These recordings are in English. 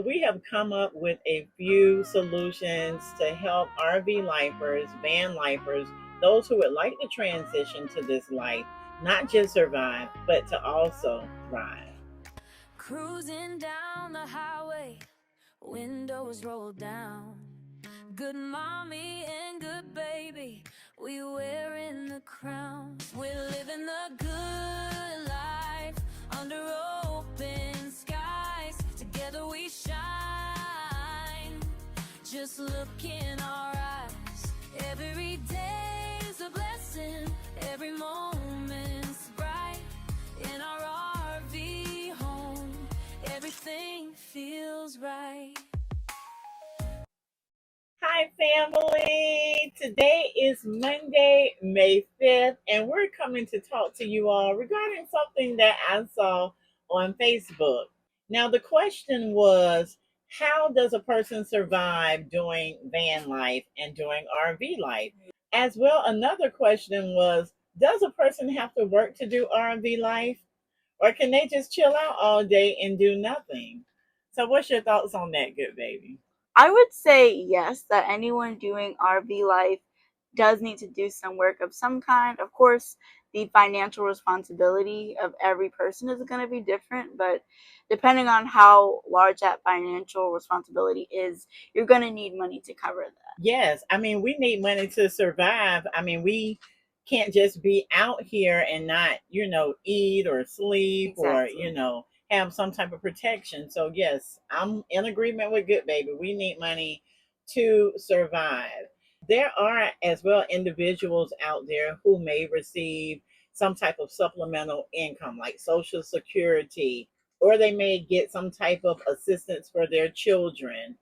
We have come up with a few solutions to help RV lifers, van lifers, those who would like to transition to this life, not just survive, but to also thrive. Cruising down the highway, windows rolled down. Good mommy and good baby, we wearing the crown. We're living the good life under open skies. Together we shine. Just look in our eyes. Every day's a blessing. Every moment's bright. In our RV home, everything feels right. Hi, family. Today is Monday, May 5th, and we're coming to talk to you all regarding something that I saw on Facebook. Now, the question was, how does a person survive doing van life and doing RV life? As well, another question was, does a person have to work to do RV life, or can they just chill out all day and do nothing? So, what's your thoughts on that, good baby? I would say yes, that anyone doing RV life does need to do some work of some kind. Of course, the financial responsibility of every person is going to be different, but depending on how large that financial responsibility is, you're going to need money to cover that. Yes, I mean, we need money to survive. I mean, we can't just be out here and not, eat or sleep or, Exactly. have some type of protection. So, yes, I'm in agreement with Good Baby. We need money to survive. There are as well individuals out there who may receive some type of supplemental income like Social Security, or they may get some type of assistance for their children,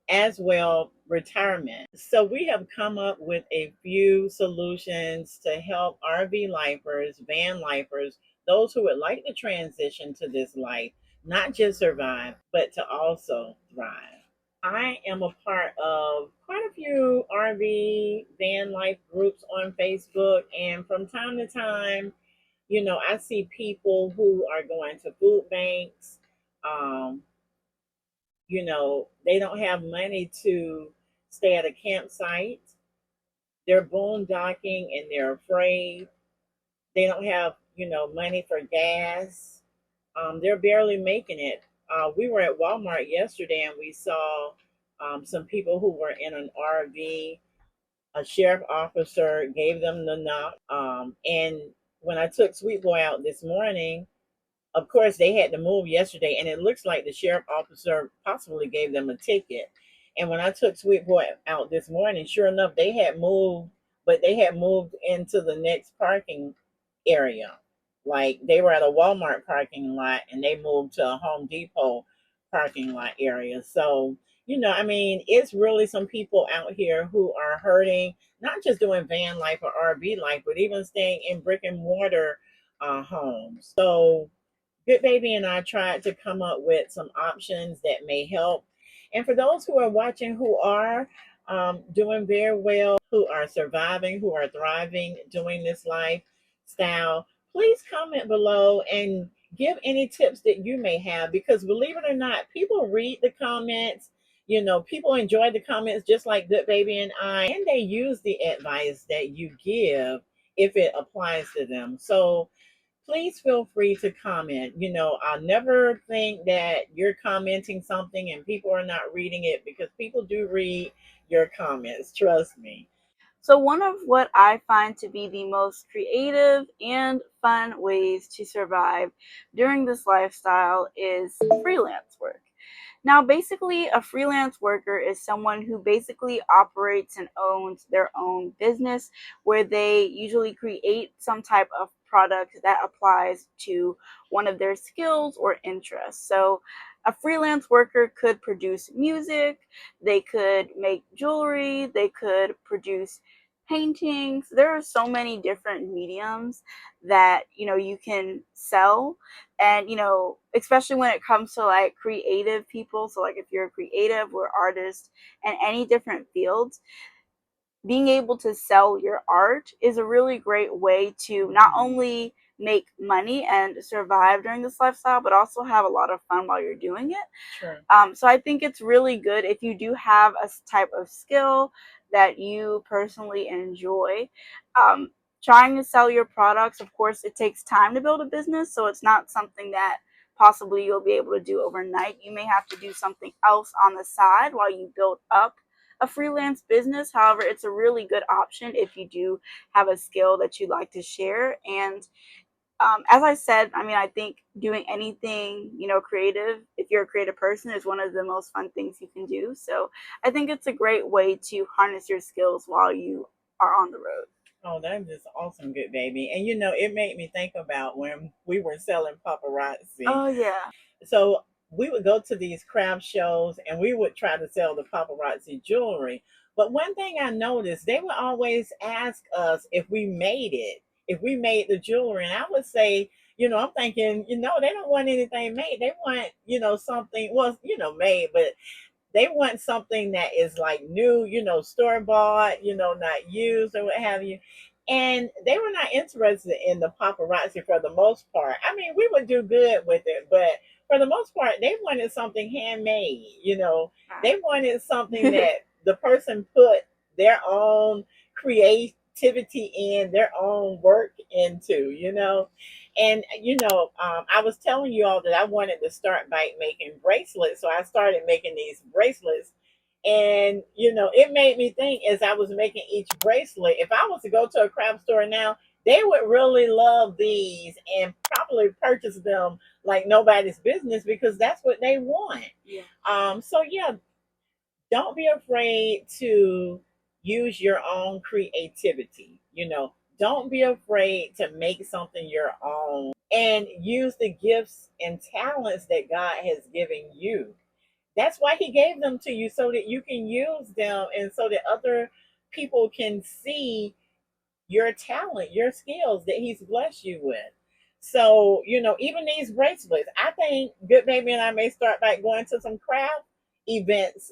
as well retirement. So we have come up with a few solutions to help RV lifers, van lifers, those who would like to transition to this life, not just survive, but to also thrive. I am a part of quite a few RV van life groups on Facebook, and from time to time, I see people who are going to food banks. Um, they don't have money to stay at a campsite. They're boondocking and they're afraid. They don't have, money for gas. They're barely making it. We were at Walmart yesterday and we saw some people who were in an RV. A sheriff officer gave them the knock. And when I took Sweet Boy out this morning, of course, they had to move yesterday, and it looks like the sheriff officer possibly gave them a ticket. And when I took Sweet Boy out this morning, sure enough, they had moved, but they had moved into the next parking area. Like they were at a Walmart parking lot and they moved to a Home Depot parking lot area. So, I mean, it's really some people out here who are hurting, not just doing van life or RV life, but even staying in brick and mortar homes. So, Good Baby and I tried to come up with some options that may help. And for those who are watching who are doing very well, who are surviving, who are thriving, doing this lifestyle, please comment below and give any tips that you may have. Because believe it or not, people read the comments. People enjoy the comments just like Good Baby and I, and they use the advice that you give if it applies to them. So, please feel free to comment. I'll never think that you're commenting something and people are not reading it, because people do read your comments. Trust me. So, one of what I find to be the most creative and fun ways to survive during this lifestyle is freelance work. Now, basically, a freelance worker is someone who basically operates and owns their own business, where they usually create some type of product that applies to one of their skills or interests. So, a freelance worker could produce music, they could make jewelry, they could produce paintings. There are so many different mediums that you can sell. And especially when it comes to like creative people, so like if you're a creative or artist and any different fields, being able to sell your art is a really great way to not only make money and survive during this lifestyle, but also have a lot of fun while you're doing it. Sure. So I think it's really good if you do have a type of skill that you personally enjoy. Trying to sell your products, of course, it takes time to build a business, so it's not something that possibly you'll be able to do overnight. You may have to do something else on the side while you build up a freelance business. However, it's a really good option if you do have a skill that you'd like to share. And as I said, I mean, I think doing anything, creative, if you're a creative person, is one of the most fun things you can do. So I think it's a great way to harness your skills while you are on the road. Oh, that is awesome, good baby. And it made me think about when we were selling paparazzi. Oh, yeah. So we would go to these craft shows and we would try to sell the paparazzi jewelry. But one thing I noticed, they would always ask us if we made it, if we made the jewelry. And I would say, I'm thinking, they don't want anything made. They want, something, well, made, but they want something that is like new, store bought, not used or what have you. And they were not interested in the paparazzi for the most part. I mean, we would do good with it, but for the most part, they wanted something handmade. They wanted something that the person put their own creativity in, their own work into, and I was telling you all that I wanted to start by making bracelets, so I started making these bracelets. And it made me think as I was making each bracelet, if I was to go to a craft store now, they would really love these and probably purchase them like nobody's business because that's what they want. Yeah. So yeah, don't be afraid to use your own creativity. Don't be afraid to make something your own and use the gifts and talents that God has given you. That's why He gave them to you so that you can use them and so that other people can see your talent, your skills that He's blessed you with. So, even these bracelets, I think Good Baby and I may start by going to some craft events,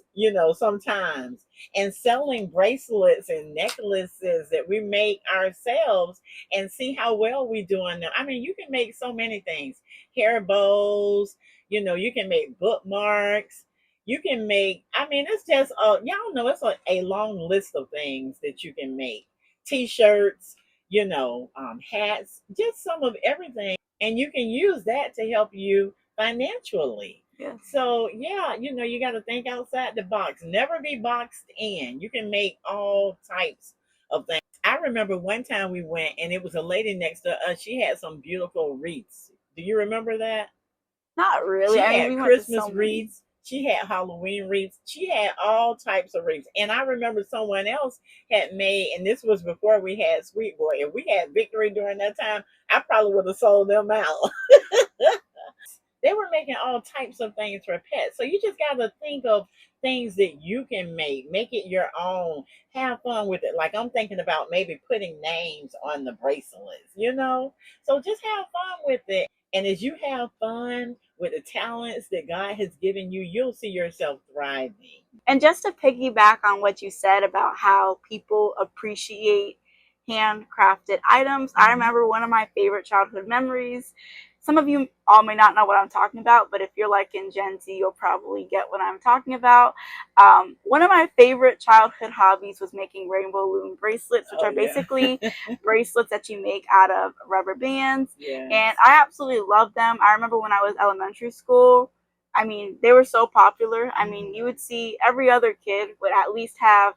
sometimes and selling bracelets and necklaces that we make ourselves and see how well we do on them. I mean, you can make so many things. Hair bows, you can make bookmarks. You can make, I mean, it's just, y'all know it's a long list of things that you can make. T-shirts, hats, just some of everything. And you can use that to help you financially. Yes. So yeah, you got to think outside the box. Never be boxed in. You can make all types of things. I remember one time we went and it was a lady next to us. She had some beautiful wreaths. Do you remember that? Not really. She I mean, had we went to Christmas so many. wreaths. She had Halloween wreaths. She had all types of wreaths. And I remember someone else had made, and this was before we had Sweet Boy. If we had Victory during that time, I probably would have sold them out. They were making all types of things for pets. So you just got to think of things that you can make it your own, have fun with it. Like I'm thinking about maybe putting names on the bracelets. So just have fun with it. And as you have fun with the talents that God has given you, you'll see yourself thriving. And just to piggyback on what you said about how people appreciate handcrafted items, I remember one of my favorite childhood memories. Some of you all may not know what I'm talking about, but if you're like in Gen Z, you'll probably get what I'm talking about. One of my favorite childhood hobbies was making rainbow loom bracelets, which are basically bracelets that you make out of rubber bands. Yes. And I absolutely love them. I remember when I was elementary school, I mean, they were so popular. I mean, you would see every other kid would at least have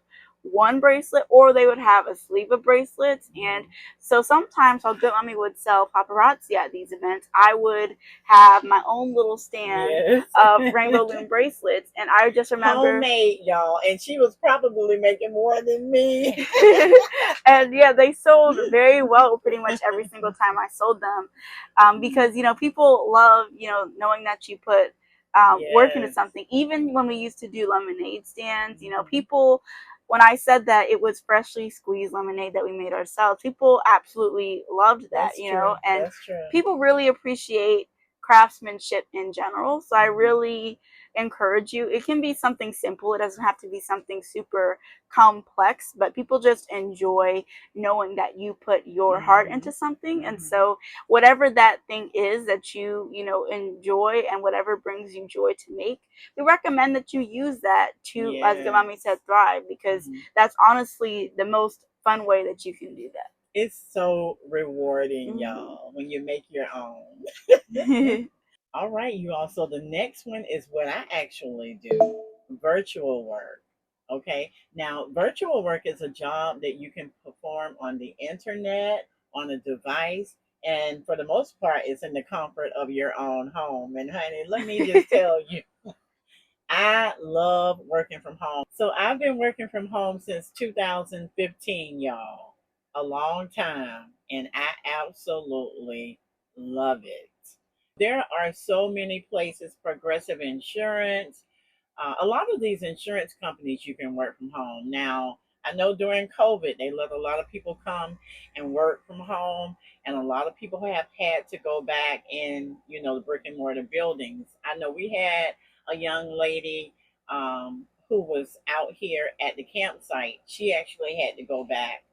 one bracelet or they would have a sleeve of bracelets. And so sometimes while Goodmommy would sell paparazzi at these events, I would have my own little stand of rainbow loom bracelets. And I just remember homemade, y'all, and she was probably making more than me. And yeah, they sold very well pretty much every single time I sold them, because people love knowing that you put work into something. Even when we used to do lemonade stands, people, when I said that it was freshly squeezed lemonade that we made ourselves, people absolutely loved that. That's true. And That's true. people really appreciate craftsmanship in general. So I really encourage you. It can be something simple. It doesn't have to be something super complex, but people just enjoy knowing that you put your heart into something. And so whatever that thing is that you know, enjoy and whatever brings you joy to make, we recommend that you use that to, as Goodmommy said, thrive, because that's honestly the most fun way that you can do that. It's so rewarding, y'all, when you make your own. All right, you all. So the next one is what I actually do, virtual work. Okay. Now, virtual work is a job that you can perform on the internet, on a device, and for the most part, it's in the comfort of your own home. And honey, let me just tell you, I love working from home. So I've been working from home since 2015, y'all. A long time. And I absolutely love it. There are so many places, Progressive Insurance, a lot of these insurance companies you can work from home. Now, I know during COVID, they let a lot of people come and work from home, and a lot of people have had to go back in, the brick and mortar buildings. I know we had a young lady who was out here at the campsite. She actually had to go back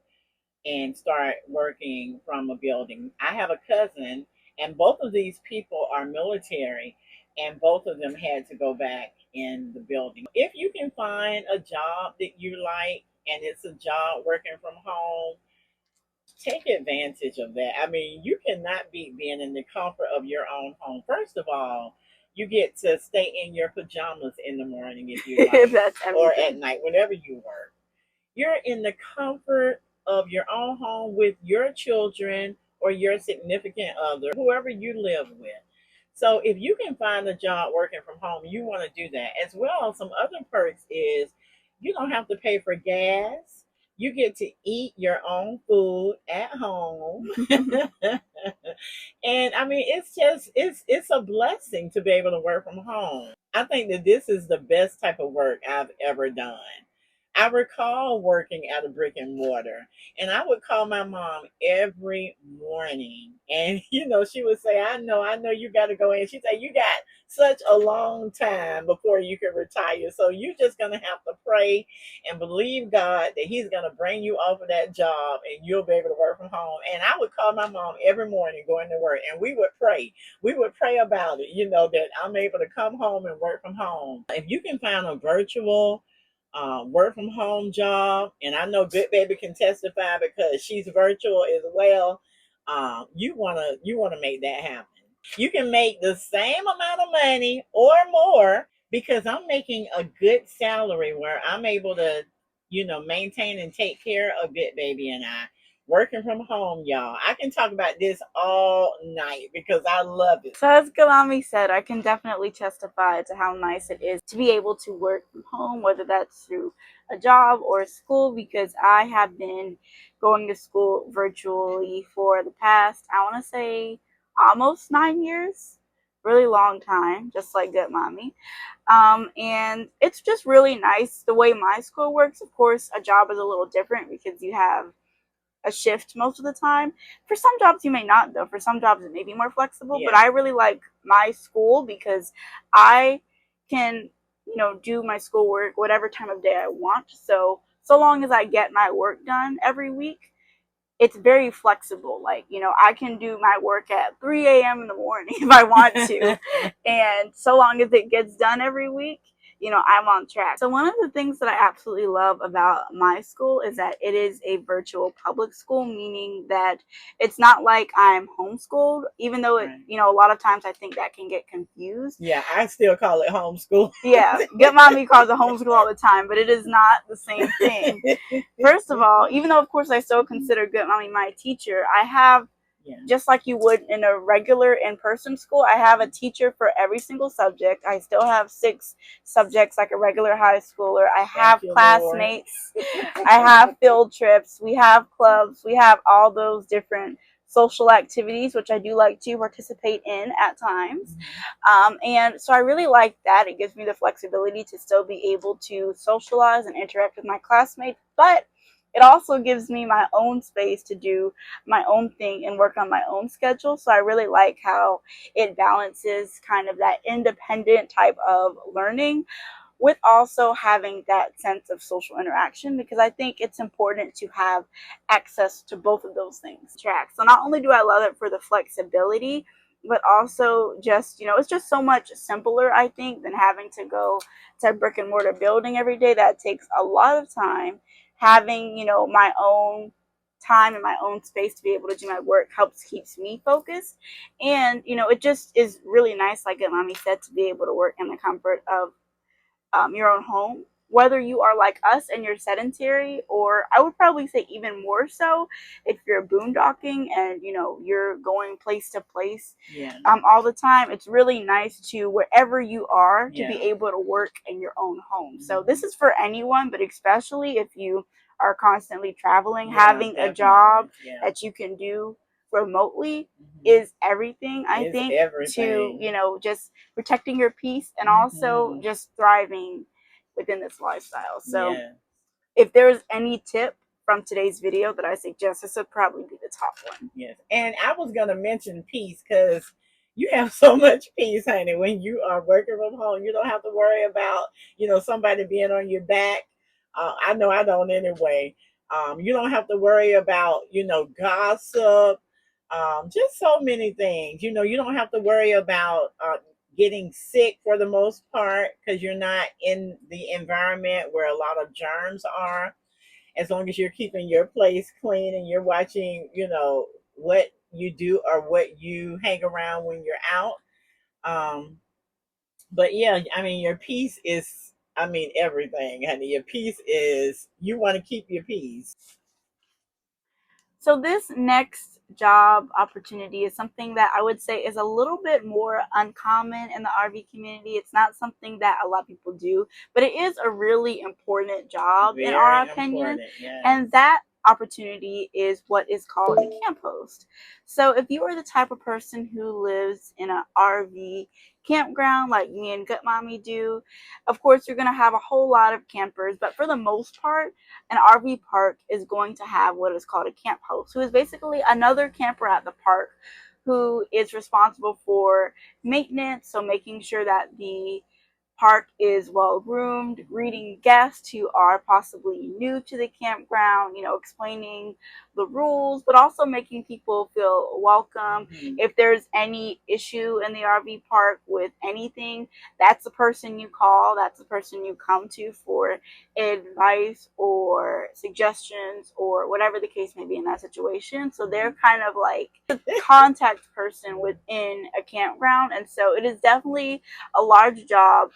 and start working from a building. I have a cousin, and both of these people are military, and both of them had to go back in the building. If you can find a job that you like and it's a job working from home, take advantage of that. I mean, you cannot beat being in the comfort of your own home. First of all, you get to stay in your pajamas in the morning if you like, That's or everything. at night, whenever you work. You're in the comfort of your own home with your children or your significant other, whoever you live with. So if you can find a job working from home, you want to do that. As well, some other perks is you don't have to pay for gas. You get to eat your own food at home. And I mean, it's a blessing to be able to work from home. I think that this is the best type of work I've ever done. I recall working at a brick and mortar, and I would call my mom every morning, and she would say, I know, you got to go in." She'd say, "You got such a long time before you can retire, so you're just gonna have to pray and believe God that He's gonna bring you off of that job, and you'll be able to work from home." And I would call my mom every morning going to work, and we would pray. We would pray about it, that I'm able to come home and work from home. If you can find a virtual work from home job, and I know Good Baby can testify because she's virtual as well. You wanna make that happen. You can make the same amount of money or more because I'm making a good salary where I'm able to, maintain and take care of Good Baby and I. Working from home, y'all. I can talk about this all night because I love it. So as Goodmommy said, I can definitely testify to how nice it is to be able to work from home, whether that's through a job or school, because I have been going to school virtually for the past, I want to say, almost 9 years. Really long time, just like Goodmommy. And it's just really nice the way my school works. Of course, a job is a little different because you have a shift most of the time. For some jobs you may not, though. For some jobs it may be more flexible. But I really like my school because I can, do my schoolwork whatever time of day I want. So long as I get my work done every week, it's very flexible. Like, I can do my work at 3 a.m. in the morning if I want to. And so long as it gets done every week, I'm on track. So one of the things that I absolutely love about my school is that it is a virtual public school, meaning that it's not like I'm homeschooled, even though it, a lot of times I think that can get confused. Yeah, I still call it homeschool. Yeah, Goodmommy calls it homeschool all the time, but it is not the same thing. First of all, even though of course I still consider Goodmommy my teacher, I have, just like you would in a regular in-person school, I have a teacher for every single subject. I still have 6 subjects like a regular high schooler. I have classmates. I have field trips. We have clubs. We have all those different social activities, which I do like to participate in at times. And so I really like that. It gives me the flexibility to still be able to socialize and interact with my classmates, but it also gives me my own space to do my own thing and work on my own schedule. So I really like how it balances kind of that independent type of learning with also having that sense of social interaction, because I think it's important to have access to both of those things. So not only do I love it for the flexibility, but also just, it's just so much simpler, I think, than having to go to a brick and mortar building every day. That takes a lot of time. Having, my own time and my own space to be able to do my work keeps me focused. And, it just is really nice, like Mommy said, to be able to work in the comfort of your own home, whether you are like us and you're sedentary, or I would probably say even more so if you're boondocking and you're going place to place all the time. It's really nice to, wherever you are, to be able to work in your own home. So this is for anyone, but especially if you are constantly traveling, having a job that you can do remotely is everything, I think, to just protecting your peace and also just thriving within this lifestyle. So if there's any tip from today's video that I suggest, this would probably be the top one. Yes. And I was going to mention peace, because you have so much peace, honey, when you are working from home. You don't have to worry about, somebody being on your back. I know I don't anyway. You don't have to worry about, gossip. Just so many things. You don't have to worry about getting sick for the most part, because you're not in the environment where a lot of germs are. As long as you're keeping your place clean and you're watching, what you do or what you hang around when you're out. But yeah, I mean, your peace is, everything, honey. Your peace is, you want to keep your peace. So this next job opportunity is something that I would say is a little bit more uncommon in the RV community. It's not something that a lot of people do, but it is a really important job in our opinion. Yes. And that opportunity is what is called a camp host. So if you are the type of person who lives in an RV campground like me and Goodmommy do, of course you're going to have a whole lot of campers, but for the most part, an RV park is going to have what is called a camp host, who is basically another camper at the park who is responsible for maintenance, so making sure that the park is well groomed, greeting guests who are possibly new to the campground, explaining the rules, but also making people feel welcome. If there's any issue in the RV park with anything, that's the person you call, that's the person you come to for advice or suggestions or whatever the case may be in that situation. So they're kind of like the contact person within a campground. And so it is definitely a large job.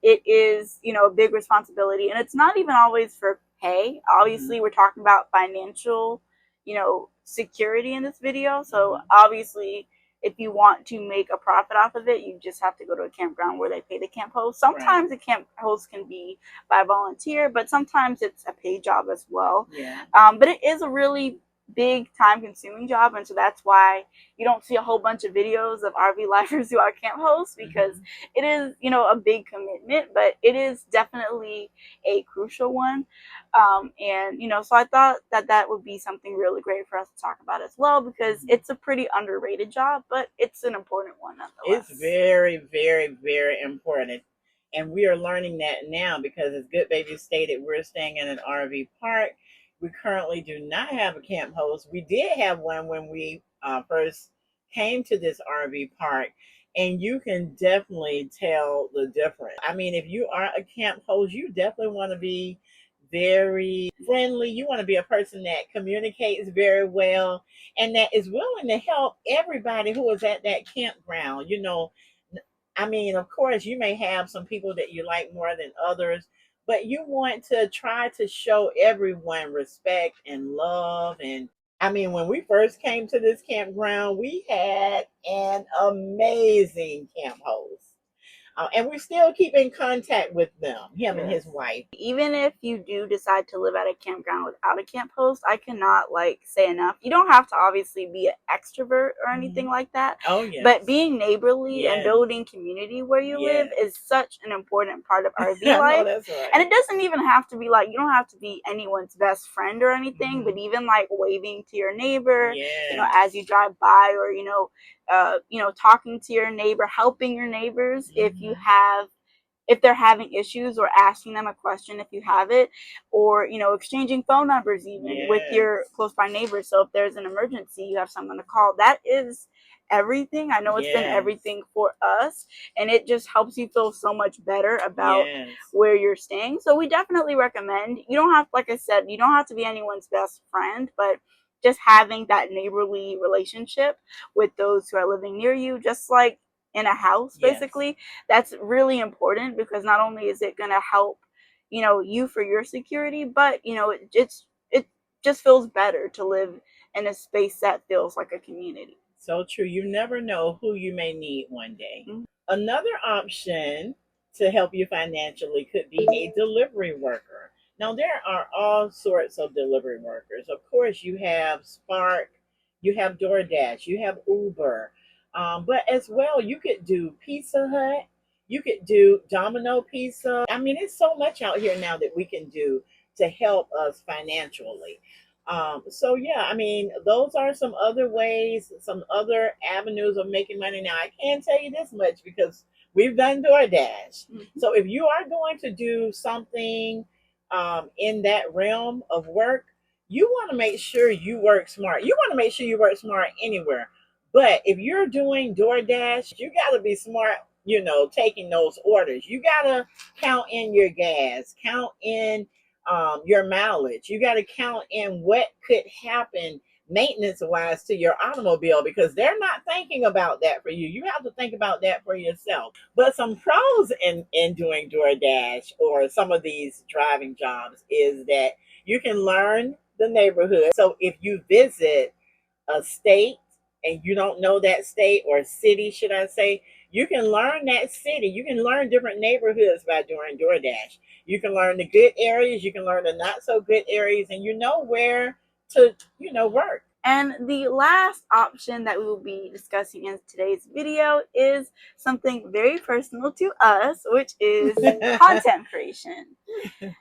It is, a big responsibility, and it's not even always for pay. Obviously, we're talking about financial, security in this video. So obviously, if you want to make a profit off of it, you just have to go to a campground where they pay the camp host. Sometimes the camp host can be by volunteer, but sometimes it's a paid job as well. But it is a really big time consuming job, and so that's why you don't see a whole bunch of videos of RV lifers who are camp hosts, because it is, a big commitment, but it is definitely a crucial one. And so I thought that would be something really great for us to talk about as well, because it's a pretty underrated job, but it's an important one nonetheless. It's very, very, very important. And we are learning that now, because as Goodbaby stated, we're staying in an RV park. We currently do not have a camp host. We did have one when we first came to this RV park, and you can definitely tell the difference. If you are a camp host, you definitely want to be very friendly. You want to be a person that communicates very well and that is willing to help everybody who is at that campground. Of course, you may have some people that you like more than others, but you want to try to show everyone respect and love. And when we first came to this campground, we had an amazing camp host. And we still keep in contact with them, him and his wife. Even if you do decide to live at a campground without a camp host, I cannot say enough. You don't have to obviously be an extrovert or anything like that. Oh yeah. But being neighborly and building community where you live is such an important part of RV life. That's right. And it doesn't even have to be you don't have to be anyone's best friend or anything, but even waving to your neighbor, as you drive by, or talking to your neighbor, helping your neighbors if they're having issues, or asking them a question if you have it, or exchanging phone numbers even with your close by neighbors. So if there's an emergency, you have someone to call. That is everything. I know it's been everything for us, and it just helps you feel so much better about where you're staying. So we definitely recommend. You don't have, like I said, you don't have to be anyone's best friend, but just having that neighborly relationship with those who are living near you, just like in a house, basically, that's really important, because not only is it going to help, you for your security, but, it just feels better to live in a space that feels like a community. So true. You never know who you may need one day. Another option to help you financially could be a delivery worker. Now, there are all sorts of delivery workers. Of course, you have Spark, you have DoorDash, you have Uber. But as well, you could do Pizza Hut, you could do Domino Pizza. I mean, it's so much out here now that we can do to help us financially. So yeah, I mean, those are some other ways, some other avenues of making money. Now, I can tell you this much because we've done DoorDash. So if you are going to do something in that realm of work, you want to make sure you work smart. You want to make sure you work smart anywhere. But if you're doing DoorDash, you got to be smart, taking those orders. You got to count in your gas, count in your mileage. You got to count in what could happen maintenance wise to your automobile, because they're not thinking about that for you. You have to think about that for yourself. But some pros in doing DoorDash or some of these driving jobs is that you can learn the neighborhood. So if you visit a state and you don't know that state or city, should I say, you can learn that city. You can learn different neighborhoods by doing DoorDash. You can learn the good areas, you can learn the not so good areas, and you know where to, work. And the last option that we will be discussing in today's video is something very personal to us, which is content creation.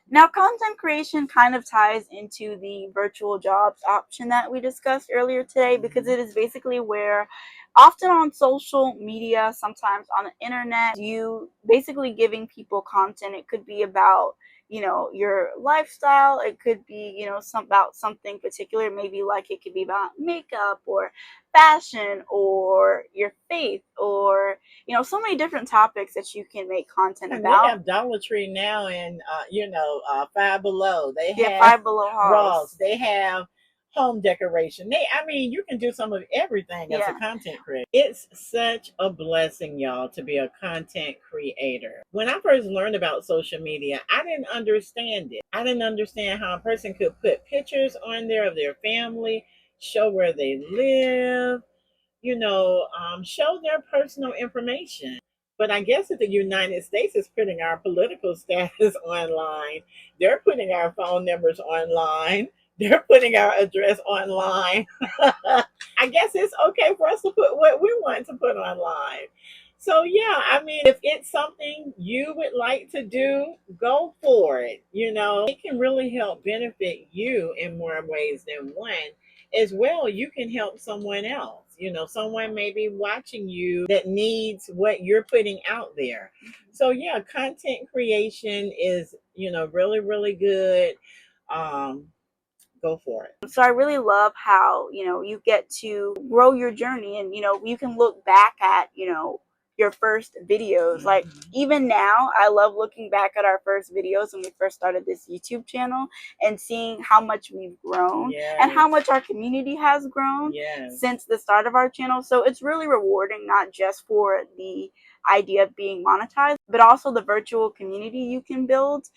Now, content creation kind of ties into the virtual jobs option that we discussed earlier today, because it is basically where, often on social media, sometimes on the internet, you basically giving people content. It could be about your lifestyle. It could be about something particular. Maybe it could be about makeup or fashion or your faith, or so many different topics that you can make content about. They have Dollar Tree now, and Five Below. They have Five Below Ross. They have home decoration. You can do some of everything as a content creator. It's such a blessing, y'all, to be a content creator. When I first learned about social media, I didn't understand it. I didn't understand how a person could put pictures on there of their family, show where they live, show their personal information. But I guess if the United States is putting our political status online, they're putting our phone numbers online, they're putting our address online. I guess it's okay for us to put what we want to put online. So yeah, if it's something you would like to do, go for it. It can really help benefit you in more ways than one. As well, you can help someone else. Someone may be watching you that needs what you're putting out there. So yeah, content creation is, really, really good. Go for it. So I really love how, you get to grow your journey, and, you can look back at, your first videos. Like, even now, I love looking back at our first videos when we first started this YouTube channel, and seeing how much we've grown and how much our community has grown since the start of our channel. So it's really rewarding, not just for the idea of being monetized, but also the virtual community you can build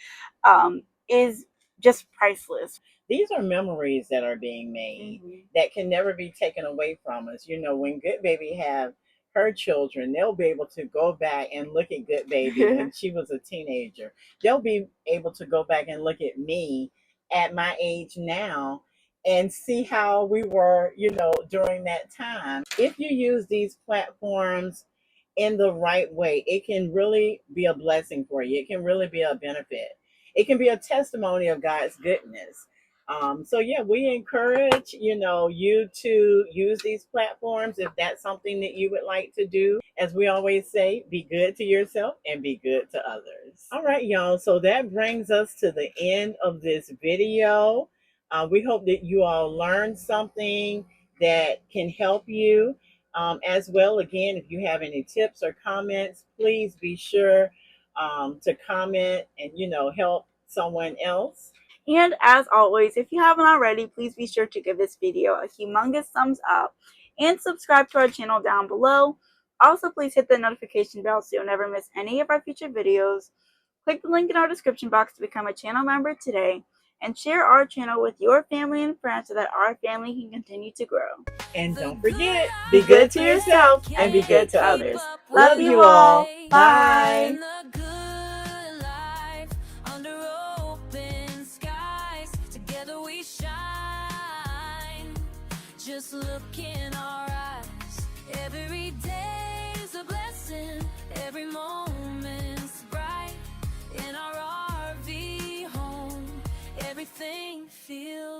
is just priceless. These are memories that are being made that can never be taken away from us. When Goodbaby have her children, they'll be able to go back and look at Good Baby when she was a teenager. They'll be able to go back and look at me at my age now and see how we were, during that time. If you use these platforms in the right way, it can really be a blessing for you. It can really be a benefit. It can be a testimony of God's goodness. So yeah, we encourage, you to use these platforms if that's something that you would like to do. As we always say, be good to yourself and be good to others. All right, y'all. So that brings us to the end of this video. We hope that you all learned something that can help you. As well, again, if you have any tips or comments, please be sure to comment and, help someone else. And as always, if you haven't already, please be sure to give this video a humongous thumbs up and subscribe to our channel down below. Also, please hit the notification bell so you'll never miss any of our future videos. Click the link in our description box to become a channel member today, and share our channel with your family and friends so that our family can continue to grow. And don't forget, be good to yourself and be good to others. Love you all. Bye. Just look in our eyes. Every day's a blessing. Every moment's bright. In our RV home, everything feels